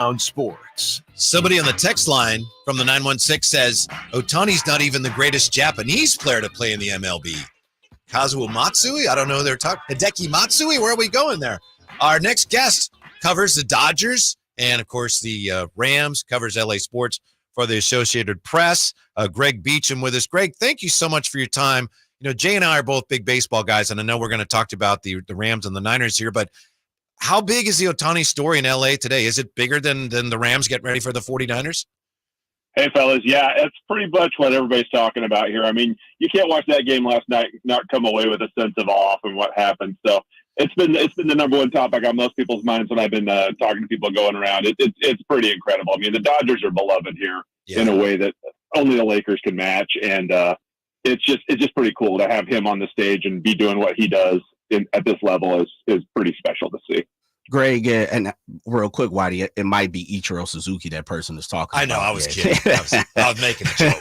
Sactown Sports. Somebody on the text line from the 916 says, Ohtani's not even the greatest Japanese player to play in the MLB. Kazuo Matsui? I don't know who they're talking. Hideki Matsui? Where are we going there? Our next guest covers the Dodgers and, of course, the Rams, covers LA Sports for the Associated Press. Greg Beacham with us. Greg, thank you so much for your time. You know, Jay and I are both big baseball guys, and I know we're going to talk about the Rams and the Niners here, but how big is the Ohtani story in LA today? Is it bigger than the Rams getting ready for the 49ers? Hey, fellas. Yeah, it's pretty much what everybody's talking about here. I mean, you can't watch that game last night and not come away with a sense of awe from what happened. So it's been the number one topic on most people's minds when I've been talking to people going around. It's pretty incredible. I mean, the Dodgers are beloved here in a way that only the Lakers can match, and it's just pretty cool to have him on the stage and be doing what he does at this level is pretty special to see. Greg, and real quick, Whitey, it might be Ichiro Suzuki that person is talking about. I know, I was kidding. I was making a joke.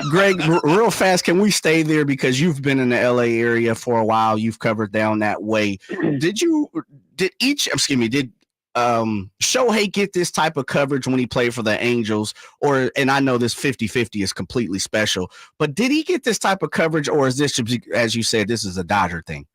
Greg, real fast, can we stay there because you've been in the LA area for a while? You've covered down that way. Did Shohei get this type of coverage when he played for the Angels? And I know this 50-50 is completely special, but did he get this type of coverage, or is this, as you said, this is a Dodger thing?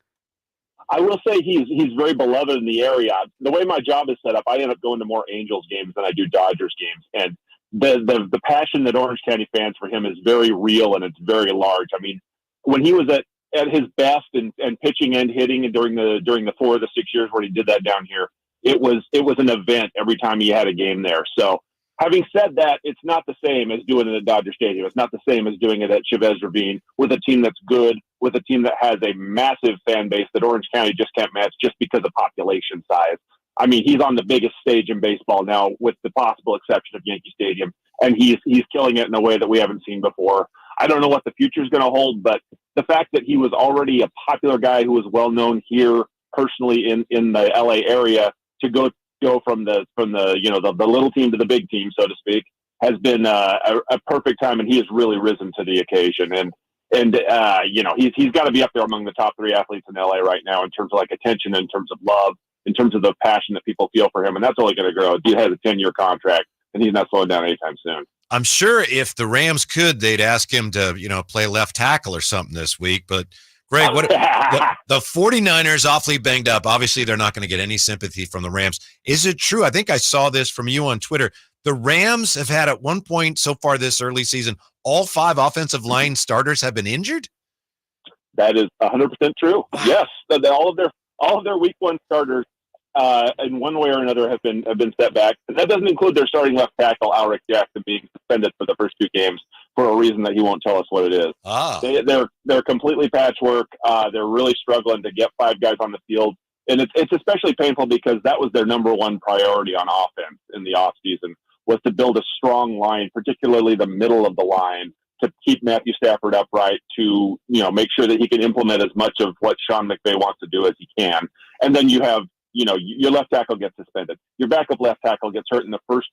I will say he's very beloved in the area. The way my job is set up, I end up going to more Angels games than I do Dodgers games. And the passion that Orange County fans for him is very real, and it's very large. I mean, when he was at his best and pitching and hitting and during the 4 of the 6 years where he did that down here, it was an event every time he had a game there. So having said that, it's not the same as doing it at Dodger Stadium. It's not the same as doing it at Chavez Ravine with a team that's good, with a team that has a massive fan base that Orange County just can't match just because of population size. I mean, he's on the biggest stage in baseball now, with the possible exception of Yankee Stadium, and he's killing it in a way that we haven't seen before. I don't know what the future is going to hold, but the fact that he was already a popular guy who was well known here personally in the LA area to go from the little team to the big team, so to speak, has been a perfect time, and he has really risen to the occasion. And he's got to be up there among the top 3 athletes in LA right now in terms of like attention, in terms of love, in terms of the passion that people feel for him, and that's only going to grow. He has a 10-year contract, and he's not slowing down anytime soon. I'm sure if the Rams could, they'd ask him to play left tackle or something this week, but. Greg, the 49ers awfully banged up. Obviously, they're not going to get any sympathy from the Rams. Is it true? I think I saw this from you on Twitter. The Rams have had at one point so far this early season, all 5 offensive line starters have been injured? That is 100% true. Yes, all of their week 1 starters in one way or another have been set back. And that doesn't include their starting left tackle, Alric Jackson, being suspended for the first 2 games for a reason that he won't tell us what it is. They're completely patchwork. They're really struggling to get 5 guys on the field. And it's especially painful because that was their number 1 priority on offense in the offseason, was to build a strong line, particularly the middle of the line, to keep Matthew Stafford upright, to make sure that he can implement as much of what Sean McVay wants to do as he can. And then you have your left tackle gets suspended. Your backup left tackle gets hurt in the first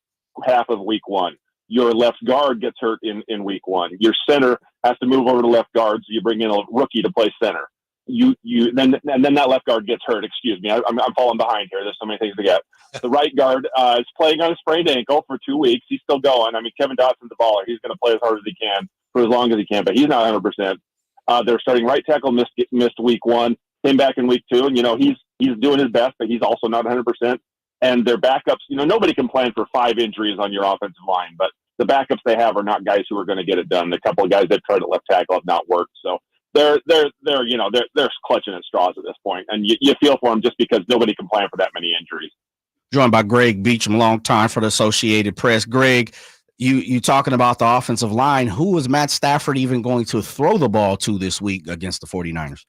half of week 1. Your left guard gets hurt in week 1. Your center has to move over to left guard, so you bring in a rookie to play center. Then that left guard gets hurt. Excuse me, I'm falling behind here. There's so many things to get. The right guard is playing on a sprained ankle for 2 weeks. He's still going. I mean, Kevin Dotson's a baller. He's going to play as hard as he can for as long as he can, but he's not 100%. Their starting right tackle missed week 1, came back in week 2, and he's doing his best, but he's also not 100%. And their backups, nobody can plan for 5 injuries on your offensive line, but the backups they have are not guys who are going to get it done. A couple of guys they've tried at left tackle have not worked. So they're clutching at straws at this point. And you feel for them just because nobody can plan for that many injuries. Joined by Greg Beacham, long time for the Associated Press. Greg, you talking about the offensive line. Who is Matt Stafford even going to throw the ball to this week against the 49ers?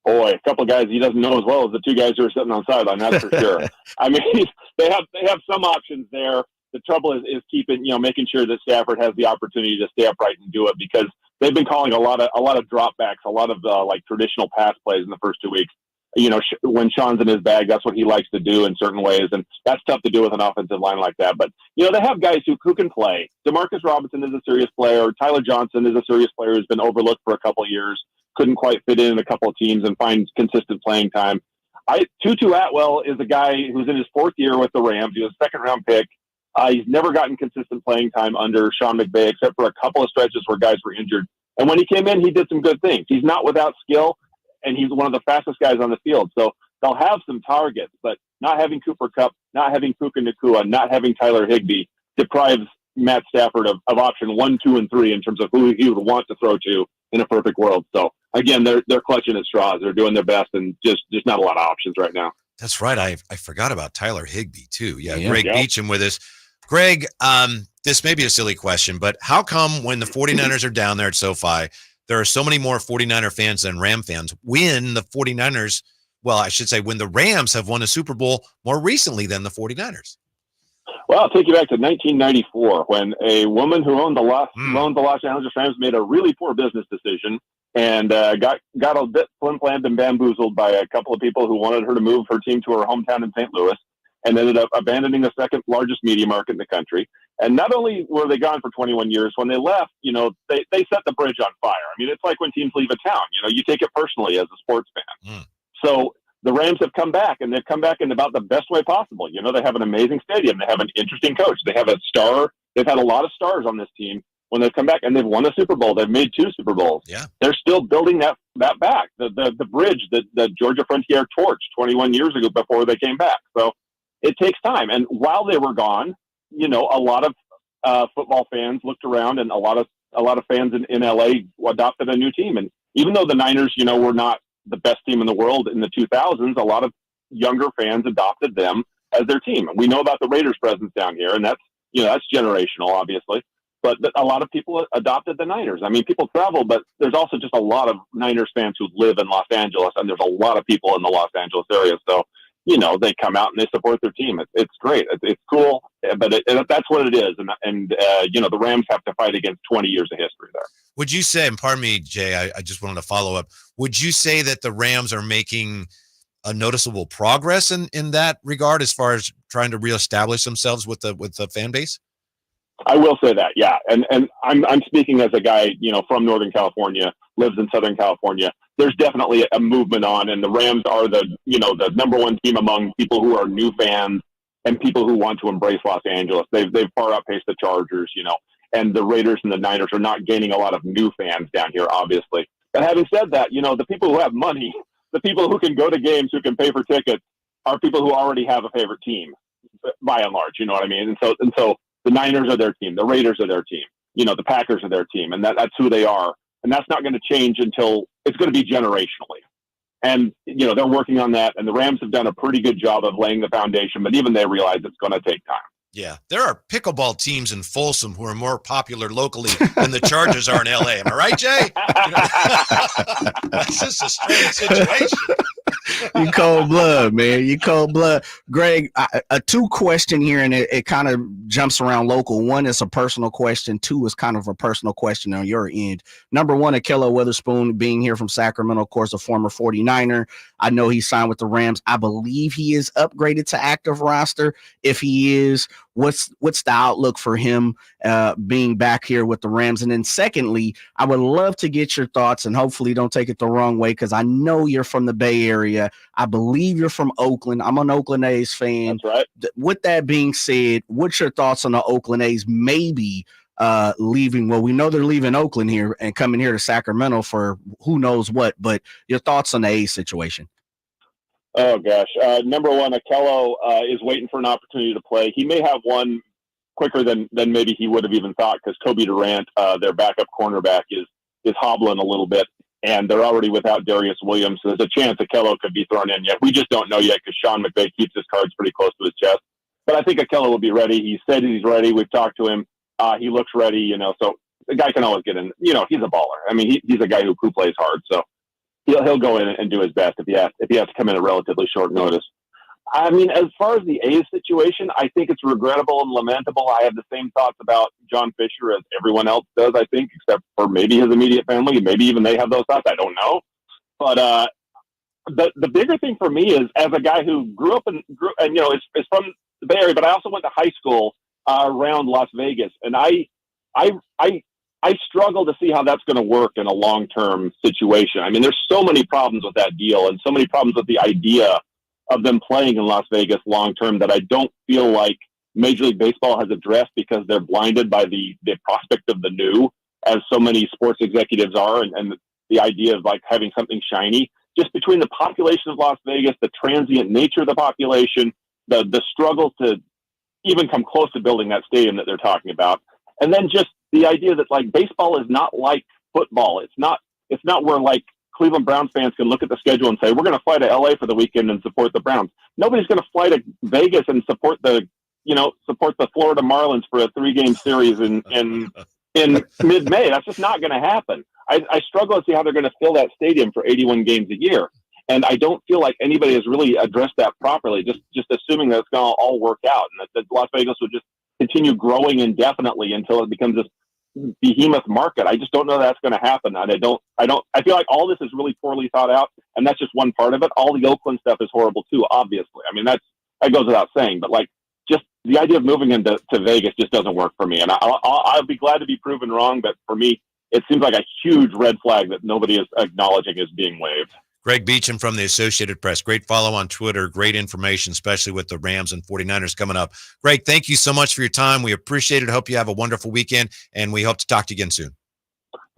Boy, a couple of guys he doesn't know as well as the 2 guys who are sitting on the sideline, that's for sure. I mean, they have some options there. The trouble is keeping, making sure that Stafford has the opportunity to stay upright and do it, because they've been calling a lot of dropbacks, a lot of traditional pass plays in the first 2 weeks. When Sean's in his bag, that's what he likes to do in certain ways, and that's tough to do with an offensive line like that. But they have guys who can play. DeMarcus Robinson is a serious player. Tyler Johnson is a serious player who's been overlooked for a couple of years. Couldn't quite fit in a couple of teams and find consistent playing time. Tutu Atwell is a guy who's in his fourth year with the Rams. He was a second-round pick. He's never gotten consistent playing time under Sean McVay, except for a couple of stretches where guys were injured. And when he came in, he did some good things. He's not without skill, and he's one of the fastest guys on the field. So they'll have some targets, but not having Cooper Kupp, not having Puka Nacua, not having Tyler Higbee deprives Matt Stafford of option 1, 2, and 3 in terms of who he would want to throw to in a perfect world. So again, they're clutching at straws. They're doing their best, and just not a lot of options right now. That's right. I forgot about Tyler Higbee too. Yeah. Greg Beacham with us. Greg, this may be a silly question, but how come when the 49ers are down there at SoFi, there are so many more 49er fans than Ram fans when the 49ers, well, I should say when the Rams have won a Super Bowl more recently than the 49ers? Well, I'll take you back to 1994 when a woman who owned the Los Angeles Rams made a really poor business decision and got a bit flim-flammed and bamboozled by a couple of people who wanted her to move her team to her hometown in St. Louis, and ended up abandoning the second largest media market in the country. And not only were they gone for 21 years, when they left, they set the bridge on fire. I mean, it's like when teams leave a town, you take it personally as a sports fan. So the Rams have come back, and they've come back in about the best way possible. They have an amazing stadium. They have an interesting coach. They have a star. They've had a lot of stars on this team when they've come back, and they've won a Super Bowl. They've made 2 Super Bowls. Yeah. They're still building that back, the bridge that Georgia Frontier torched 21 years ago before they came back. So it takes time. And while they were gone, a lot of football fans looked around, and a lot of fans in LA adopted a new team. And even though the Niners, were not the best team in the world in the 2000s, a lot of younger fans adopted them as their team. And we know about the Raiders' presence down here, and that's generational, obviously. But a lot of people adopted the Niners. I mean, people travel, but there's also just a lot of Niners fans who live in Los Angeles, and there's a lot of people in the Los Angeles area. So, they come out and they support their team. It's great. It's cool, but that's what it is. And the Rams have to fight against 20 years of history there. Would you say, and pardon me, Jay, I just wanted to follow up. Would you say that the Rams are making a noticeable progress in that regard as far as trying to reestablish themselves with the fan base? I will say that, yeah. And I'm speaking as a guy, from Northern California, lives in Southern California. There's definitely a movement on, and the Rams are the number one team among people who are new fans and people who want to embrace Los Angeles. They've far outpaced the Chargers, and the Raiders and the Niners are not gaining a lot of new fans down here, obviously. But having said that, the people who have money, the people who can go to games, who can pay for tickets, are people who already have a favorite team, by and large. You know what I mean? And so the Niners are their team. The Raiders are their team. The Packers are their team. And that's who they are. And that's not going to change until it's going to be generationally. And, they're working on that. And the Rams have done a pretty good job of laying the foundation, but even they realize it's going to take time. Yeah. There are pickleball teams in Folsom who are more popular locally than the Chargers are in LA. Am I right, Jay? That's just a strange situation. You cold blood, man. You cold blood. Greg, a 2 question here, and it kind of jumps around local. 1 is a personal question. 2 is kind of a personal question on your end. Number 1, Ahkello Witherspoon, being here from Sacramento, of course, a former 49er. I know he signed with the Rams. I believe he is upgraded to active roster. If he is, what's the outlook for him being back here with the Rams? And then secondly, I would love to get your thoughts, and hopefully don't take it the wrong way, because I know you're from the Bay Area. I believe you're from Oakland. I'm an Oakland A's fan. That's right. With that being said, what's your thoughts on the Oakland A's maybe leaving? Well, we know they're leaving Oakland here and coming here to Sacramento for who knows what, but your thoughts on the A's situation? Oh, gosh. Number 1, Ahkello is waiting for an opportunity to play. He may have one quicker than maybe he would have even thought, because Kobe Durant, their backup cornerback, is hobbling a little bit, and they're already without Darius Williams. So there's a chance Ahkello could be thrown in yet. We just don't know yet, because Sean McVay keeps his cards pretty close to his chest. But I think Ahkello will be ready. He said he's ready. We've talked to him. He looks ready, so the guy can always get in. He's a baller. I mean, he's a guy who plays hard, so he'll go in and do his best if he has to come in at relatively short notice. I mean, as far as the A's situation, I think it's regrettable and lamentable. I have the same thoughts about John Fisher as everyone else does, I think, except for maybe his immediate family. Maybe even they have those thoughts. I don't know. But the bigger thing for me is, as a guy who grew up and is from the Bay Area, but I also went to high school around Las Vegas, and I struggle to see how that's going to work in a long-term situation. I mean, there's so many problems with that deal, and so many problems with the idea of them playing in Las Vegas long term that I don't feel like Major League Baseball has addressed because they're blinded by the prospect of the new, as so many sports executives are, and the idea of like having something shiny. Just between the population of Las Vegas, the transient nature of the population, the struggle to even come close to building that stadium that they're talking about, and then just the idea that like baseball is not like football. It's not where like Cleveland Browns fans can look at the schedule and say, we're going to fly to LA for the weekend and support the Browns. Nobody's going to fly to Vegas and support the Florida Marlins for a 3-game series in mid-May. That's just not going to happen. I struggle to see how they're going to fill that stadium for 81 games a year. And I don't feel like anybody has really addressed that properly, just assuming that it's going to all work out and that Las Vegas would just continue growing indefinitely until it becomes this behemoth market. I just don't know that's going to happen. And I feel like all this is really poorly thought out, and that's just one part of it. All the Oakland stuff is horrible too, obviously. I mean, that goes without saying, but like just the idea of moving into Vegas just doesn't work for me. And I'll be glad to be proven wrong, but for me, it seems like a huge red flag that nobody is acknowledging is being waved. Greg Beacham from the Associated Press. Great follow on Twitter. Great information, especially with the Rams and 49ers coming up. Greg, thank you so much for your time. We appreciate it. Hope you have a wonderful weekend, and we hope to talk to you again soon.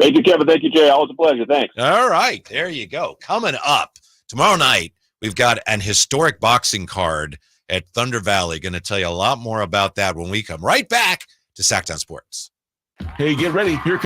Thank you, Kevin. Thank you, Jay. Always a pleasure. Thanks. All right. There you go. Coming up tomorrow night, we've got an historic boxing card at Thunder Valley. Going to tell you a lot more about that when we come right back to Sactown Sports. Hey, get ready. Here